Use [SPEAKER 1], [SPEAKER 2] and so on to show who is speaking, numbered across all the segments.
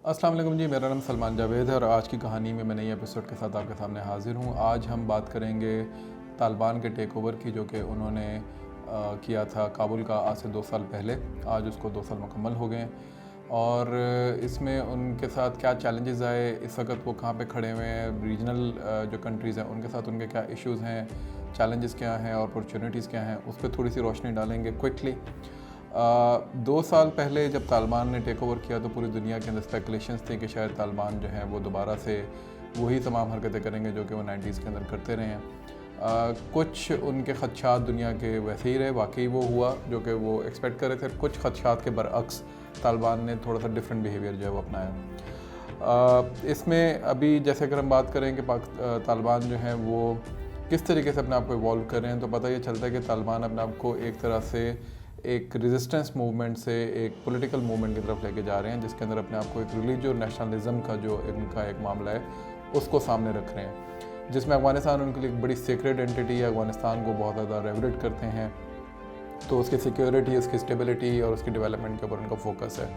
[SPEAKER 1] अस्सलाम वालेकुम जी, मेरा नाम सलमान जावेद है और आज की कहानी में मैं नई एपिसोड के साथ आपके सामने हाज़िर हूँ। आज हम बात करेंगे तालिबान के टेक ओवर की, जो कि उन्होंने किया था काबुल का आज से 2 साल पहले। आज उसको 2 साल मुकम्मल हो गए हैं और इसमें उनके साथ क्या चैलेंजेस आए, इस वक्त वो कहाँ पे खड़े हुए हैं, रीजनल जो कंट्रीज़ हैं उनके साथ उनके क्या इश्यूज़ हैं, चैलेंजेस क्या हैं और अपॉर्चुनिटीज़ क्या हैं, उस पर थोड़ी सी रोशनी डालेंगे क्विकली। 2 साल पहले जब तालिबान ने टेक ओवर किया तो पूरी दुनिया के अंदर स्पेकुलेशंस थे कि शायद तालिबान जो है वो दोबारा से वही तमाम हरकतें करेंगे जो कि वो 90s के अंदर करते रहे हैं। कुछ उनके खदशात दुनिया के वैसे ही रहे, वाकई वो हुआ जो कि वो एक्सपेक्ट कर रहे थे। कुछ खदशात के बरअक्स तालिबान ने थोड़ा सा डिफरेंट बिहेवियर जो है वो अपनाया। इसमें अभी जैसे अगर हम बात करें कि तालिबान जो है वो किस तरीके से अपने आप को इवॉल्व कर रहे हैं, तो पता ये चलता है कि तालिबान अपने आप को एक तरह से एक रेजिस्टेंस मूवमेंट से एक पॉलिटिकल मूवमेंट की तरफ लेके जा रहे हैं, जिसके अंदर अपने आप को एक रिलीजियस और नेशनलिज्म का जो इनका एक मामला है उसको सामने रख रहे हैं, जिसमें अफगानिस्तान उनके लिए एक बड़ी सीक्रेट एंटिटी है। अफगानिस्तान को बहुत ज़्यादा रेवरेट करते हैं, तो उसकी सिक्योरिटी, उसकी स्टेबिलिटी और उसकी डेवलपमेंट के ऊपर उनका फोकस है।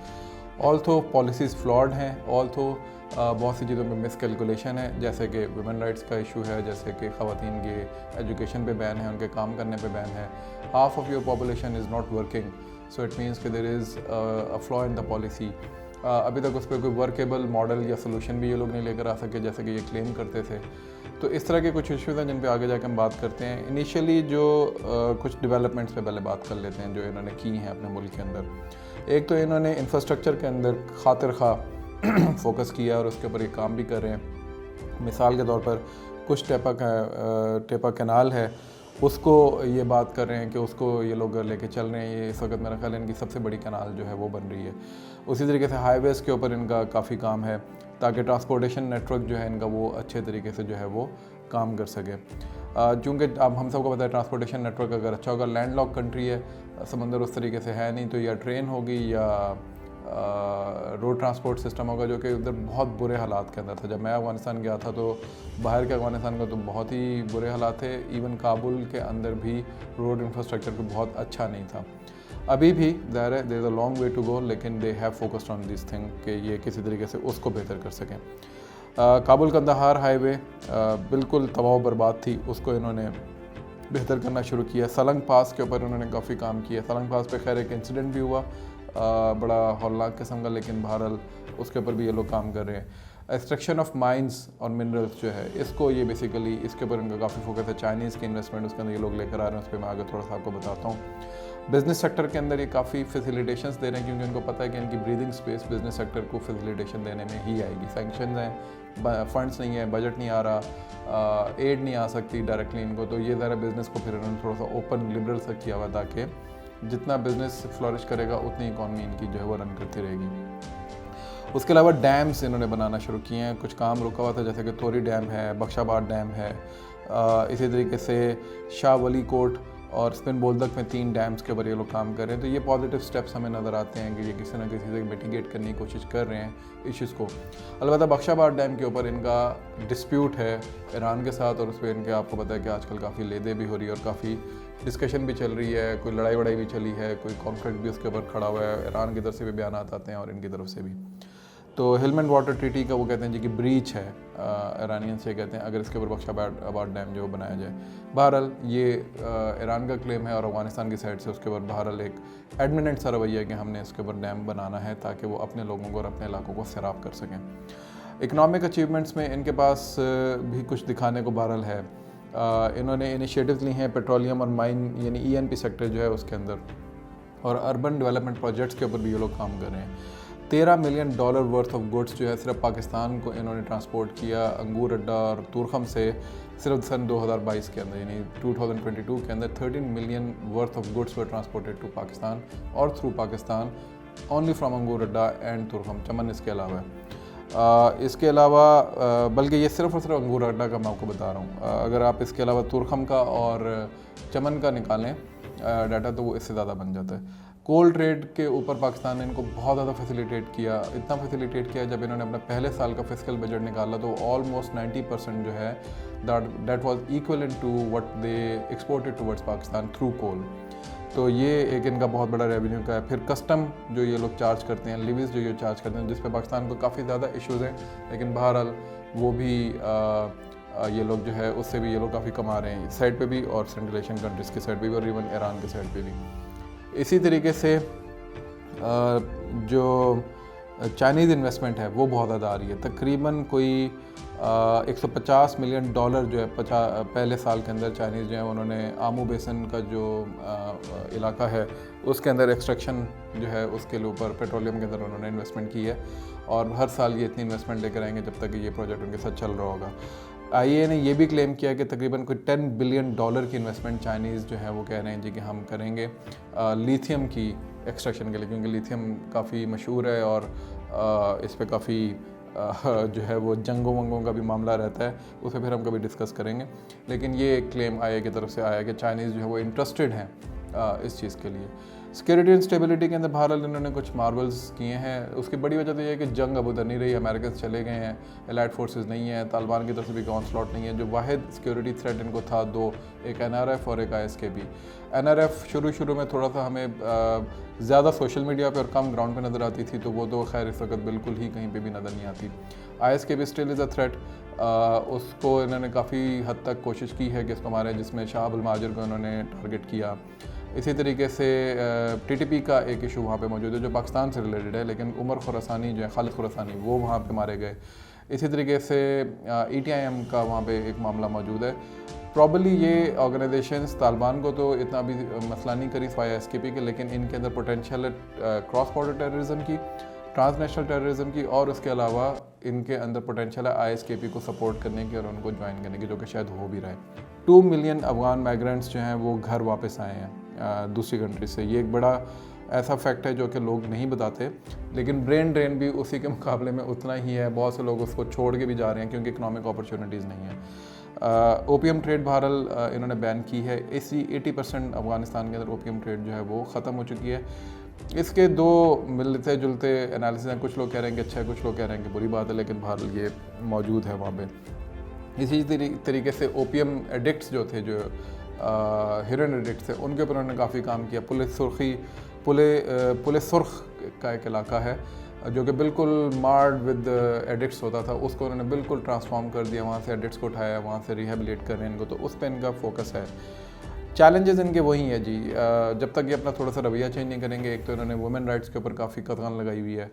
[SPEAKER 1] ऑल्थो पॉलिसीज़ फ्लॉड हैं, ऑल्थो बहुत सी चीज़ों में मिसकैलकुलेशन है, जैसे कि वुमेन राइट्स का इशू है, जैसे कि ख़वातीन के एजुकेशन पे बैन है, उनके काम करने पे बैन है। Half of your population is not working, so it means कि there is a flaw in the policy. अभी तक उस पर कोई वर्केबल मॉडल या सोल्यूशन भी ये लोग नहीं लेकर आ सके, जैसे कि ये क्लेम करते थे। तो इस तरह के कुछ इश्यूज़ हैं जिन पे आगे जाकर हम बात करते हैं। इनिशियली जो कुछ डेवलपमेंट्स पे पहले बात कर लेते हैं जो इन्होंने की हैं अपने मुल्क के अंदर। एक तो इन्होंने इंफ्रास्ट्रक्चर के अंदर खातिर खा फोकस किया और उसके ऊपर ये काम भी कर रहे हैं। मिसाल के तौर पर कुछ टेपा कैनाल है, उसको ये बात कर रहे हैं कि उसको ये लोग लेके चल रहे हैं। ये इस वक्त मेरा ख्याल है इनकी सबसे बड़ी कैनाल जो है वो बन रही है। उसी तरीके से हाईवेज़ के ऊपर इनका काफ़ी काम है, ताकि ट्रांसपोर्टेशन नेटवर्क जो है इनका वो अच्छे तरीके से जो है वो काम कर सके। चूँकि अब हम सबको पता है ट्रांसपोर्टेशन नेटवर्क अगर अच्छा होगा, लैंडलॉक कंट्री है, समंदर उस तरीके से है नहीं, तो या ट्रेन होगी या रोड ट्रांसपोर्ट सिस्टम होगा, जो कि उधर बहुत बुरे हालात के अंदर था। जब मैं अफ़गानिस्तान गया था तो बाहर के अफ़गानिस्तान का तो बहुत ही बुरे हालात थे। इवन काबुल के अंदर भी रोड इंफ्रास्ट्रक्चर को बहुत अच्छा नहीं था। अभी भी ज़ाहिर है there is a long way to go, लेकिन they have focused on this thing कि ये किसी तरीके से उसको बेहतर कर सकें। काबुल कंदाहार हाईवे बिल्कुल तबाह बर्बाद थी, उसको इन्होंने बेहतर करना शुरू किया। सलंग पास के ऊपर उन्होंने काफ़ी काम किया। सलंग पास पे खैर एक इंसिडेंट भी हुआ बड़ा हौलनाक किस्म का, लेकिन बहरहाल उसके ऊपर भी ये लोग काम कर रहे हैं। एक्सट्रैक्शन ऑफ माइंस और मिनरल्स जो है इसको ये बेसिकली इसके ऊपर इनका काफ़ी फोकस है। चाइनीज़ की इन्वेस्टमेंट उसके अंदर ये लोग लेकर आ रहे हैं, उस पर मैं आगे थोड़ा सा आपको बताता हूँ। बिज़नेस सेक्टर के अंदर ये काफ़ी फैसिलिटेशंस दे रहे हैं, क्योंकि उनको पता है कि इनकी ब्रीदिंग स्पेस बिज़नेस सेक्टर को फैसिलिटेशन देने में ही आएगी। सैंक्शंस हैं, फंड्स नहीं है, बजट नहीं आ रहा, एड नहीं आ सकती डायरेक्टली इनको, तो ये ज़रा बिज़नेस को फिर इन्होंने थोड़ा सा ओपन लिबरल सा किया हुआ, ताकि जितना बिज़नेस फ्लॉरिश करेगा उतनी इकॉनमी इनकी जो है वो रन करती रहेगी। उसके अलावा डैम्स इन्होंने बनाना शुरू किए हैं। कुछ काम रुका हुआ था, जैसे कि तोरी डैम है, बख्शाबाद डैम है, इसी तरीके से शाह वली कोट और स्पिन बोल्दक में 3 डैम्स के ऊपर ये लोग काम कर रहे हैं। तो ये पॉजिटिव स्टेप्स हमें नज़र आते हैं कि ये किसी न किसी से मिटिगेट करने की कोशिश कर रहे हैं इश्यूज़ को। अलबत्ता बख्शाबाद डैम के ऊपर इनका डिस्प्यूट है ईरान के साथ, और उस पर इनके आपको पता है कि आजकल काफ़ी लेदे भी हो रही है और काफ़ी डिस्कशन भी चल रही है, कोई लड़ाई वड़ाई भी चली है, कोई कॉन्फ्लिक्ट भी उसके ऊपर खड़ा हुआ है। ईरान की तरफ से भी बयान आते हैं और इनकी तरफ से भी। तो हिलमेंट वाटर ट्रीटी का वो कहते हैं जी कि ब्रीच है, ईरानियन से कहते हैं अगर इसके ऊपर बख्शाबाद डैम जो बनाया जाए। बहरहाल ये ईरान का क्लेम है और अफगानिस्तान की साइड से उसके ऊपर बहरहाल एक एडमिनेंट सा रवैया है कि हमने इसके ऊपर डैम बनाना है ताकि वो अपने लोगों को और अपने इलाकों को सैराब कर सकें। इकनॉमिक अचीवमेंट्स में इनके पास भी कुछ दिखाने को बहरहाल है। इन्होंने इनिशिएटिव्स ली हैं पेट्रोलियम और माइन यानी ENP सेक्टर जो है उसके अंदर, और अर्बन डेवलपमेंट प्रोजेक्ट्स के ऊपर भी ये लोग काम कर रहे हैं। $13 मिलियन वर्थ ऑफ गुड्स जो है सिर्फ पाकिस्तान को इन्होंने ट्रांसपोर्ट किया अंगूर अड्डा और तुरखम से सिर्फ सन 2022 के अंदर, यानी 2022 के अंदर 13 million worth of goods were transported to Pakistan और थ्रू पाकिस्तान ओनली फ्राम अंगूर अड्डा एंड तुरखम। चमन इसके अलावा है। इसके अलावा बल्कि ये सिर्फ और सिर्फ अंगूर अड्डा का मैं आपको बता रहा हूँ। अगर आप इसके अलावा तुरखम का और चमन का निकालें डाटा तो वो इससे ज़्यादा बन जाता है। कोल ट्रेड के ऊपर पाकिस्तान ने इनको बहुत ज़्यादा फैसिलिटेट किया, इतना फैसिलिटेट किया जब इन्होंने अपना पहले साल का फिस्कल बजट निकाला तो ऑलमोस्ट 90% जो है that was equivalent to what they exported towards Pakistan through coal. तो ये एक इनका बहुत बड़ा रेवेन्यू का है। फिर कस्टम जो ये लोग चार्ज करते हैं, लिविस जो ये चार्ज करते हैं, जिस पे पाकिस्तान को काफ़ी ज़्यादा इश्यूज़ हैं, लेकिन बहरहाल वो भी ये लोग जो है उससे भी ये लोग काफ़ी कमा रहे हैं, इस साइड पे भी और सेंट्रल एशियन कंट्रीज़ की साइड पे भी और इवन ईरान के साइड पे भी। इसी तरीके से जो चाइनीज़ इन्वेस्टमेंट है वो बहुत ज़्यादा आ रही है। तकरीबन कोई 150 मिलियन डॉलर जो है पहले साल के अंदर चाइनीज़ जो है उन्होंने आमू बेसन का जो इलाका है उसके अंदर एक्सट्रैक्शन जो है उसके ऊपर पेट्रोलियम के अंदर उन्होंने इन्वेस्टमेंट की है, और हर साल ये इतनी इन्वेस्टमेंट लेकर आएंगे जब तक ये प्रोजेक्ट उनके साथ चल रहा होगा। आईए ने ये भी क्लेम किया कि तकरीबन कोई 10 बिलियन डॉलर की इन्वेस्टमेंट चाइनीज़ जो है वो कह रहे हैं जी कि हम करेंगे लिथियम की एक्सट्रैक्शन के लिए, क्योंकि लिथियम काफ़ी मशहूर है और इस पे काफ़ी जो है वो जंगों वंगों का भी मामला रहता है, उसे फिर हम कभी डिस्कस करेंगे। लेकिन ये एक क्लेम आईए की तरफ से आया कि चाइनीज़ जो है वो इंटरेस्टेड हैं इस चीज़ के लिए। सिक्योरिटी एंड स्टेबिलिटी के अंदर बहरहाल इन्होंने कुछ मार्वल्स किए हैं। उसकी बड़ी वजह तो ये है कि जंग अब उधर नहीं रही, अमेरिकन चले गए हैं, एलाइड फोर्सेस नहीं है, तालिबान की तरफ से भी ऑनस्लॉट नहीं है। जो वाहिद सिक्योरिटी थ्रेट इनको था दो, एक NRF और एक ISKP। NRF शुरू में थोड़ा सा हमें ज़्यादा सोशल मीडिया पे और कम ग्राउंड पे नज़र आती थी, तो वो तो खैर इस वक्त बिल्कुल ही कहीं पे भी नज़र नहीं आती। ISKP still is a threat, उसको इन्होंने काफ़ी हद तक कोशिश की है कि इसको मारे, जिसमें शाह अब्दुल माजिर को इन्होंने टारगेट किया। इसी तरीके से TTP का एक इशू वहाँ पे मौजूद है जो पाकिस्तान से रिलेटेड है, लेकिन उमर खुरासानी जो है, खालिद खुरासानी, वो वहाँ पे मारे गए। इसी तरीके से ETIM का वहाँ पे एक मामला मौजूद है। प्रॉबली ये ऑर्गेनाइजेशंस तालिबान को तो इतना भी मसला नहीं करी सिवाय SKP के, लेकिन इनके अंदर पोटेंशियल है क्रॉस बॉर्डर टेररिज्म की, ट्रांसनेशनल टेररिज्म की, और उसके अलावा इनके अंदर पोटेंशियल है ISKP को सपोर्ट करने की और उनको ज्वाइन करने की, जो कि शायद हो भी रहा है। 2 मिलियन अफगान माइग्रेंट्स जो हैं वो घर वापस आए हैं दूसरी कंट्री से। ये एक बड़ा ऐसा फैक्ट है जो कि लोग नहीं बताते, लेकिन ब्रेन ड्रेन भी उसी के मुकाबले में उतना ही है। बहुत से लोग उसको छोड़ के भी जा रहे हैं क्योंकि इकनॉमिक अपॉर्चुनिटीज़ नहीं है। ओपीएम ट्रेड बहरहाल इन्होंने बैन की है। इसी 80% अफगानिस्तान के अंदर ओपीएम ट्रेड जो है वो ख़त्म हो चुकी है। इसके दो मिलते जुलते एनालिसिस हैं, कुछ लोग कह रहे हैं कि अच्छा है, कुछ लोग कह रहे हैं कि बुरी बात है, लेकिन बहरहाल ये मौजूद है वहाँ पे। इसी तरीके से ओपीएम एडिक्ट्स जो थे, जो हेरोइन एडिक्ट्स थे, उनके ऊपर उन्होंने काफ़ी काम किया। पुलिस सुर्ख का एक इलाका है जो कि बिल्कुल मार्ड विद एडिक्ट्स होता था, उसको उन्होंने बिल्कुल ट्रांसफॉर्म कर दिया, वहाँ से एडिक्ट्स को उठाया, वहाँ से रिहेबिलिट कर रहे हैं इनको, तो उस पर इनका फोकस है। चैलेंजेस इनके वही है जी, जब तक ये अपना थोड़ा सा रवैया चेंज नहीं करेंगे। एक तो इन्होंने वुमेन राइट्स के ऊपर काफ़ी कदगन लगाई हुई है,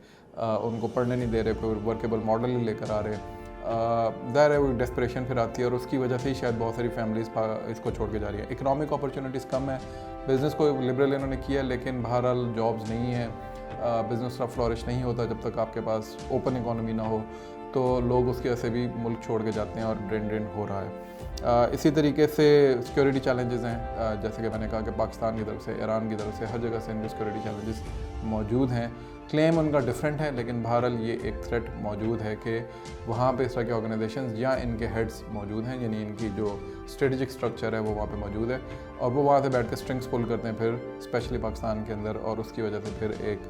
[SPEAKER 1] उनको पढ़ने नहीं दे रहे, कोई वर्केबल मॉडल नहीं लेकर आ रहे। ज़ाहिर है वो डेस्परेशन फिर आती है और उसकी वजह से ही शायद बहुत सारी फैमिलीज़ इसको छोड़ के जा रही है। इकनॉमिक अपॉर्चुनिटीज़ कम है, बिज़नेस को लिबरल इन्होंने किया, लेकिन बहरहाल जॉब्स नहीं है, बिज़नेस का फ्लॉरिश नहीं होता जब तक आपके पास ओपन इकोनॉमी ना हो, तो लोग उसकी वजह से भी मुल्क छोड़ के जाते हैं और ड्रेन हो रहा है। इसी तरीके से सिक्योरिटी चैलेंजेस हैं, जैसे कि मैंने कहा कि पाकिस्तान की तरफ से, ईरान की तरफ से, हर जगह से इनके सिक्योरिटी चैलेंजेस मौजूद हैं। क्लेम उनका डिफरेंट है, लेकिन बहरहाल ये एक थ्रेट मौजूद है कि वहाँ पे इस तरह के ऑर्गेनाइजेशंस या इनके हेड्स मौजूद हैं, यानी इनकी जो स्ट्रेटजिक स्ट्रक्चर है वो वहाँ पे मौजूद है, और वो वहाँ से बैठ के स्ट्रिंग्स पुल करते हैं फिर स्पेशली पाकिस्तान के अंदर, और उसकी वजह से फिर एक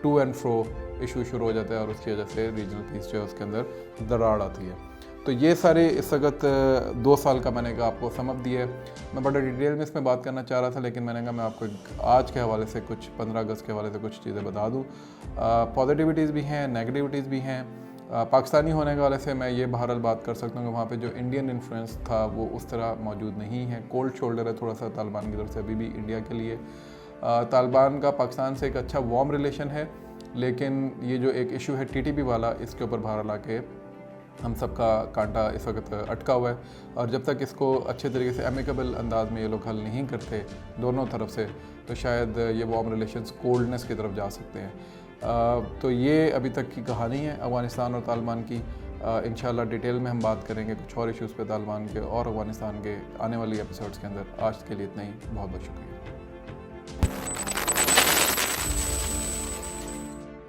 [SPEAKER 1] टू एंड फ्रो इशू शुरू हो जाता है और उसकी वजह से रीजनल पीस जो है उसके अंदर दरार आती है। तो ये सारे इस वक्त 2 साल का मैंने कहा आपको समझ दिया है। मैं बड़ा डिटेल में इसमें बात करना चाह रहा था, लेकिन मैंने कहा मैं आपको आज के हवाले से कुछ 15 अगस्त के हवाले से कुछ चीज़ें बता दूँ। पॉजिटिविटीज़ भी हैं, नेगेटिविटीज़ भी हैं। पाकिस्तानी होने के वाले से मैं ये बहरहाल बात कर सकता हूँ कि वहाँ पे जो इंडियन इन्फ्लुएंस था वो उस तरह मौजूद नहीं है। कोल्ड शोल्डर है थोड़ा सा तालिबान की तरफ से अभी भी इंडिया के लिए। तालिबान का पाकिस्तान से एक अच्छा वार्म रिलेशन है, लेकिन ये जो एक इशू है TTP वाला, इसके ऊपर बहरहाल आके हम सबका कांटा इस वक्त अटका हुआ है, और जब तक इसको अच्छे तरीके से एमिकेबल अंदाज में ये लोग हल नहीं करते दोनों तरफ से, तो शायद ये वार्म रिलेशंस कोल्डनेस की तरफ जा सकते हैं। तो ये अभी तक की कहानी है अफ़गानिस्तान और तालिबान की। इंशाल्लाह डिटेल में हम बात करेंगे कुछ और इश्यूज़ पे तालिबान के और अफ़गानिस्तान के आने वाली एपिसोड्स के अंदर। आज के लिए इतना ही, बहुत बहुत शुक्रिया।